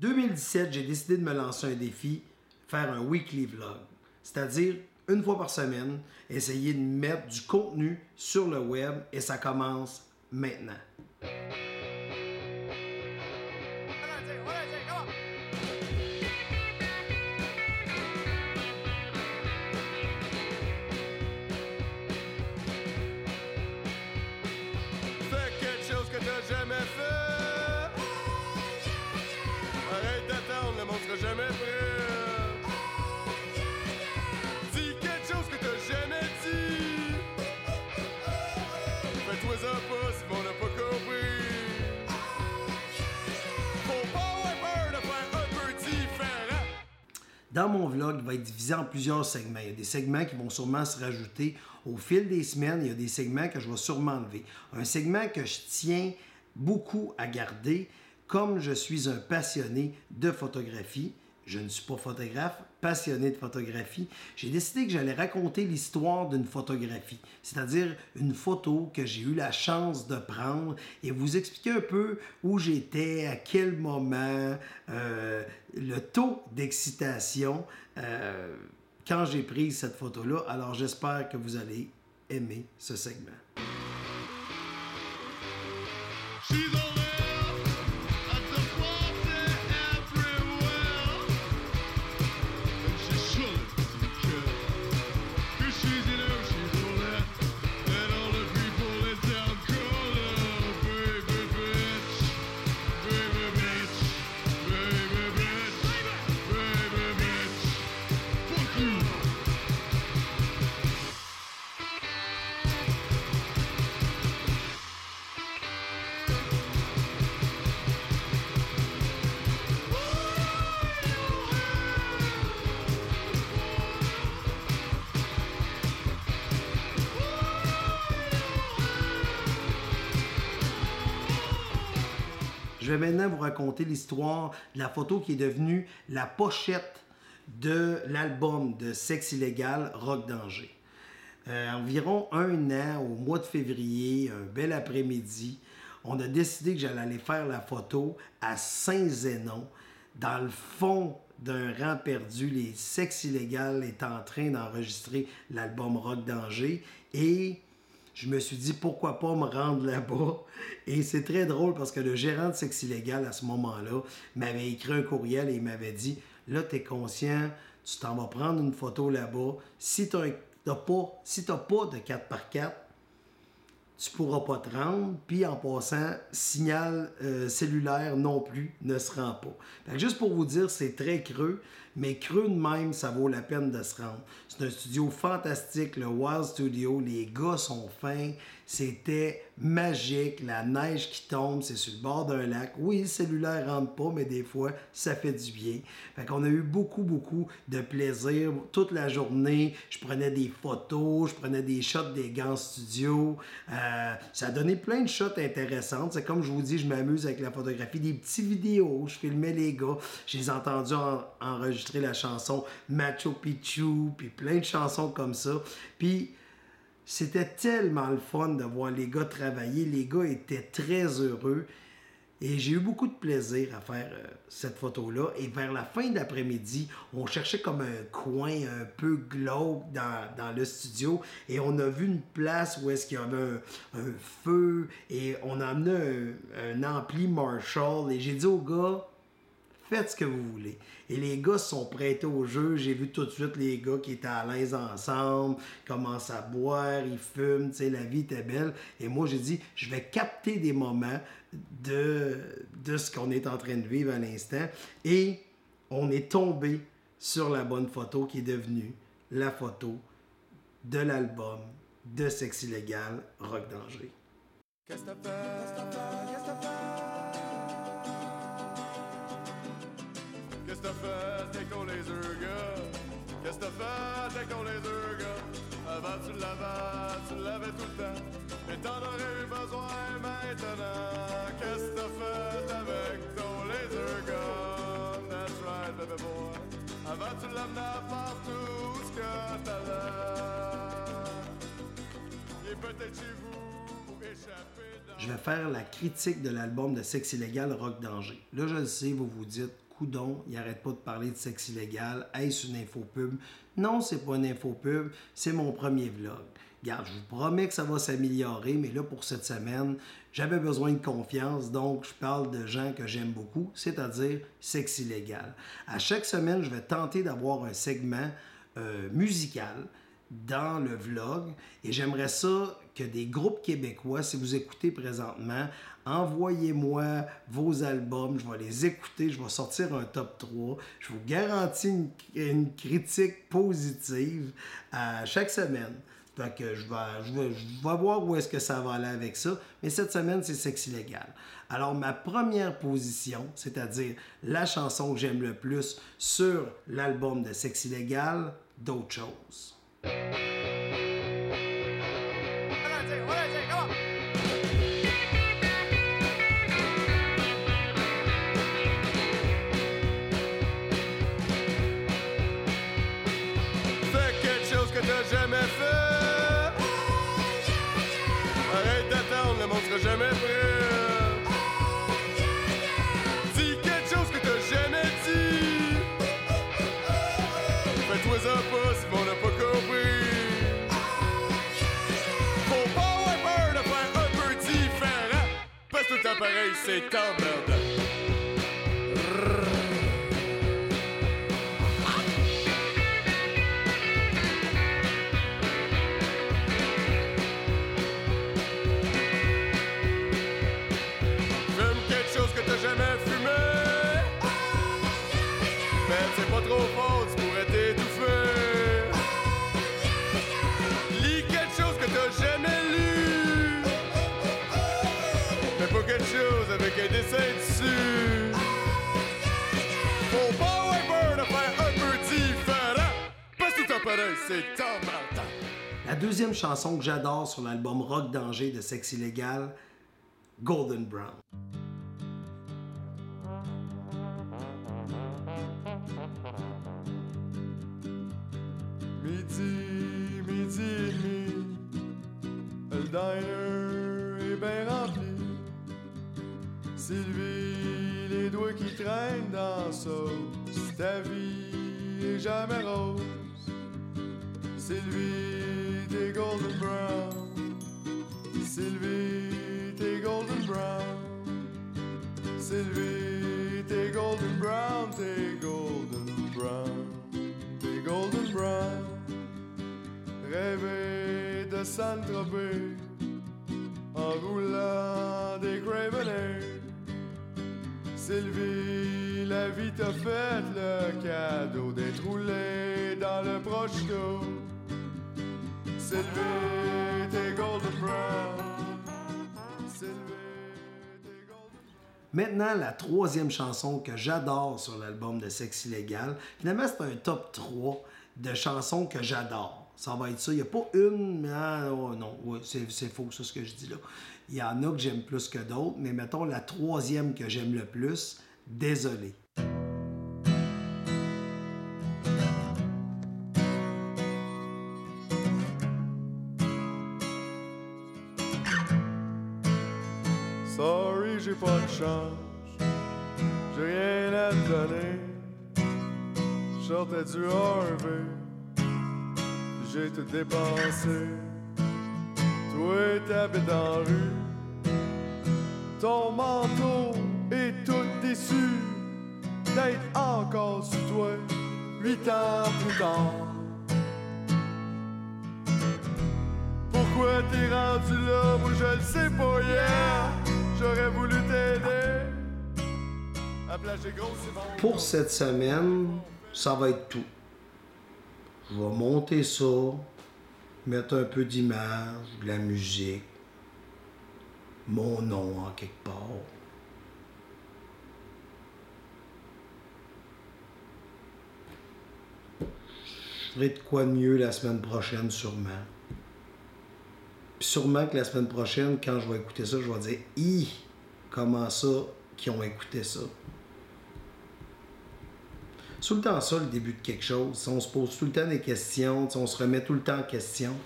2017, j'ai décidé de me lancer un défi, faire un weekly vlog. C'est-à-dire, une fois par semaine, essayer de mettre du contenu sur le web et ça commence maintenant. Fais quelque chose que t'as jamais fait. Arrête d'attendre, le monde sera jamais prêt. Dis quelque chose que t'as jamais dit. Fais-toi ça pas si on n'a pas compris. Faut pas avoir peur de faire un peu différent. Dans mon vlog, il va être divisé en plusieurs segments. Il y a des segments qui vont sûrement se rajouter au fil des semaines. Il y a des segments que je vais sûrement enlever. Un segment que je tiens beaucoup à garder, comme je suis un passionné de photographie. Je ne suis pas photographe, passionné de photographie. J'ai décidé que j'allais raconter l'histoire d'une photographie, c'est-à-dire une photo que j'ai eu la chance de prendre et vous expliquer un peu où j'étais, à quel moment, le taux d'excitation quand j'ai pris cette photo-là. Alors j'espère que vous allez aimer ce segment. Je vais maintenant vous raconter l'histoire de la photo qui est devenue la pochette de l'album de Sexe illégal, Rock Danger. Environ un an, au mois de février, un bel après-midi, on a décidé que j'allais aller faire la photo à Saint-Zénon, dans le fond d'un rang perdu. Les Sexe illégal étaient en train d'enregistrer l'album Rock Danger et je me suis dit, pourquoi pas me rendre là-bas? Et c'est très drôle parce que le gérant de Sexe illégal, à ce moment-là, m'avait écrit un courriel et il m'avait dit, là, tu es conscient, tu t'en vas prendre une photo là-bas. Si tu n'as pas de 4x4, tu ne pourras pas te rendre. Puis en passant, signal cellulaire non plus ne se rend pas. Donc, juste pour vous dire, c'est très creux, mais creux de même, ça vaut la peine de se rendre. C'est un studio fantastique, le Wild Studio. Les gars sont fins. C'était magique. La neige qui tombe, c'est sur le bord d'un lac. Oui, le cellulaire rentre pas, mais des fois, ça fait du bien. Fait qu'on a eu beaucoup de plaisir toute la journée. Je prenais des photos, je prenais des shots des gants studio. Ça a donné plein de shots intéressantes. C'est comme je vous dis, je m'amuse avec la photographie. Des petites vidéos, je filmais les gars. Je les ai entendus enregistrer la chanson Machu Picchu, puis plein de chansons comme ça. Puis c'était tellement le fun de voir les gars travailler. Les gars étaient très heureux. Et j'ai eu beaucoup de plaisir à faire cette photo-là. Et vers la fin de l'après-midi, on cherchait comme un coin un peu glauque dans le studio. Et on a vu une place où est-ce qu'il y avait un feu. Et on a amené un ampli Marshall. Et j'ai dit aux gars, faites ce que vous voulez. Et les gars se sont prêtés au jeu. J'ai vu tout de suite les gars qui étaient à l'aise ensemble, commencent à boire, ils fument, tu sais, la vie était belle. Et moi, j'ai dit, je vais capter des moments de ce qu'on est en train de vivre à l'instant. Et on est tombé sur la bonne photo qui est devenue la photo de l'album de Sexe illégal, Rock Danger. Qu'est-ce que t'as fait? Qu'est-ce que t'as fait? Qu'est-ce que t'as fait? Qu'est-ce que t'as fait? T'es con les gars. Qu'est-ce que t'as fait? T'es con les gars. Avant tu l'avais tout le temps. Mais t'en aurais eu besoin maintenant. Qu'est-ce que t'as fait avec ton laser gun? That's right, baby boy. Avant tu l'amenais partout ce que t'allais. Il est peut-être chez vous, échappé dans... Je vais faire la critique de l'album de Sexe illégal, Rock Danger. Là, je le sais, vous vous dites, coudon, il n'arrête pas de parler de sexe illégal. Est-ce une infopub? Non, c'est pas une infopub, c'est mon premier vlog. Regarde, je vous promets que ça va s'améliorer, mais là, pour cette semaine, j'avais besoin de confiance, donc je parle de gens que j'aime beaucoup, c'est-à-dire sexe illégal. À chaque semaine, je vais tenter d'avoir un segment musical dans le vlog et j'aimerais ça que des groupes québécois, si vous écoutez présentement, envoyez-moi vos albums, je vais les écouter, je vais sortir un top 3. Je vous garantis une critique positive à chaque semaine. Fait que je vais voir où est-ce que ça va aller avec ça. Mais cette semaine, c'est sexe illégal. Alors, ma première position, c'est-à-dire la chanson que j'aime le plus sur l'album de sexe illégal, D'autres choses. Fais quelque chose que t'as jamais fait. Arrête d'attendre, le monde sera jamais prêt. Dis quelque chose que t'as jamais dit. Fais-toi ça pas si on n'a pas compris. Faut pas avoir peur de faire un peu différent. Parce que tout est pareil, c'est emmerdant. Fume quelque chose que t'as jamais fumé. Mais c'est pas trop fort, tu pourrais t'étouffer. Lis quelque chose que t'as jamais lu. Mais pas quelque chose avec un dessin dessus. Faut pas avoir peur de faire un peu différent. Parce que tout est pareil, c'est emmerdant. La deuxième chanson que j'adore sur l'album Rock Danger de Sexe Illégal, Golden Brown. Midi et demi, le diner est bien rempli. Sylvie, les doigts qui traînent dans la sauce, ta vie est jamais rose. Sylvie, t'es golden brown. Sylvie, t'es golden brown. Sylvie, t'es golden brown, t'es golden brown. T'es golden brown. Rêver de Saint-Tropez en roulant des Craveners. Sylvie, la vie t'a fait le cadeau d'être roulé dans le prosciutto. Sylvie, t'es golden brown. Sylvie, t'es golden. Maintenant, la troisième chanson que j'adore sur l'album de Sexe Illégal, finalement, c'est un top 3 de chansons que j'adore. Ça va être ça. Il n'y a pas une, mais non, ouais, c'est faux, ça, ce que je dis là. Il y en a que j'aime plus que d'autres, mais mettons la troisième que j'aime le plus, Désolé. Sorry, j'ai pas de chance. J'ai rien à te donner. Je sortais du Harvey. J'ai tout dépensé. Toi, t'habites dans la rue. Ton manteau est tout déçu d'être encore sur toi 8 ans plus tard. Pourquoi t'es rendu là? Moi, je le sais pas hier. J'aurais voulu t'aider. À plager gros, c'est bon. Pour cette semaine, ça va être tout. Je vais monter ça, mettre un peu d'image, de la musique, mon nom en quelque part. Je ferai de quoi de mieux la semaine prochaine, sûrement. Puis sûrement que la semaine prochaine, quand je vais écouter ça, je vais dire « Hi! Comment ça qu'ils ont écouté ça? » C'est tout le temps ça, le début de quelque chose. On se pose tout le temps des questions, on se remet tout le temps en question.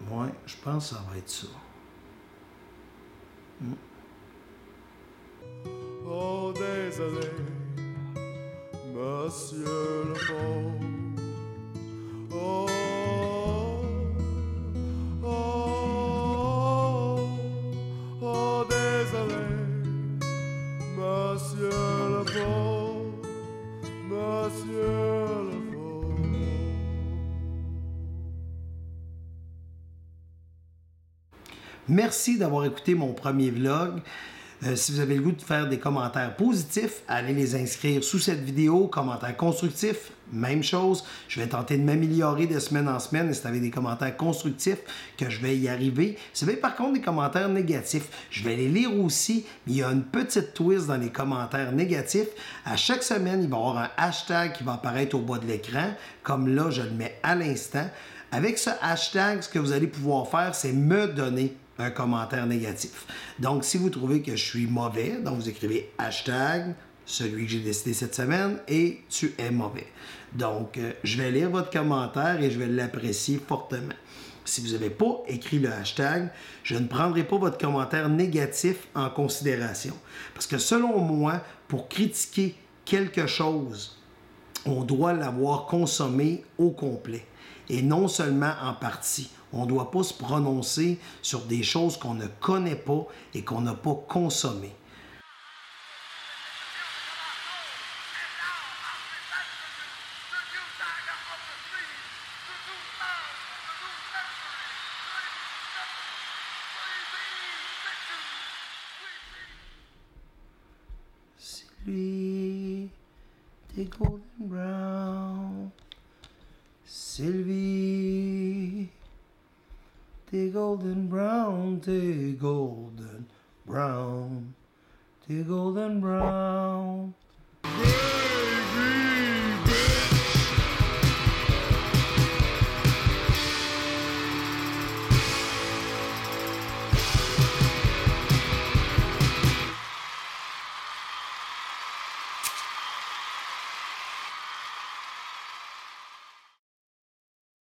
Ouais, je pense que ça va être ça. désolé, monsieur le pauvre. Oh, oh, oh, désolé, monsieur le pauvre, monsieur le pauvre. Merci d'avoir écouté mon premier vlog. Si vous avez le goût de faire des commentaires positifs, allez les inscrire sous cette vidéo. Commentaires constructifs, même chose. Je vais tenter de m'améliorer de semaine en semaine et c'est avec des commentaires constructifs que je vais y arriver. Si vous avez par contre des commentaires négatifs, je vais les lire aussi, mais il y a une petite twist dans les commentaires négatifs. À chaque semaine, il va y avoir un hashtag qui va apparaître au bas de l'écran, comme là, je le mets à l'instant. Avec ce hashtag, ce que vous allez pouvoir faire, c'est me donner un commentaire négatif. Donc, si vous trouvez que je suis mauvais, donc vous écrivez hashtag, celui que j'ai décidé cette semaine, et tu es mauvais. Donc, je vais lire votre commentaire et je vais l'apprécier fortement. Si vous n'avez pas écrit le hashtag, je ne prendrai pas votre commentaire négatif en considération. Parce que selon moi, pour critiquer quelque chose, on doit l'avoir consommé au complet et non seulement en partie. On ne doit pas se prononcer sur des choses qu'on ne connaît pas et qu'on n'a pas consommées. Sylvie, t'es golden brown. Sylvie, t'es golden brown, t'es golden brown, t'es golden brown.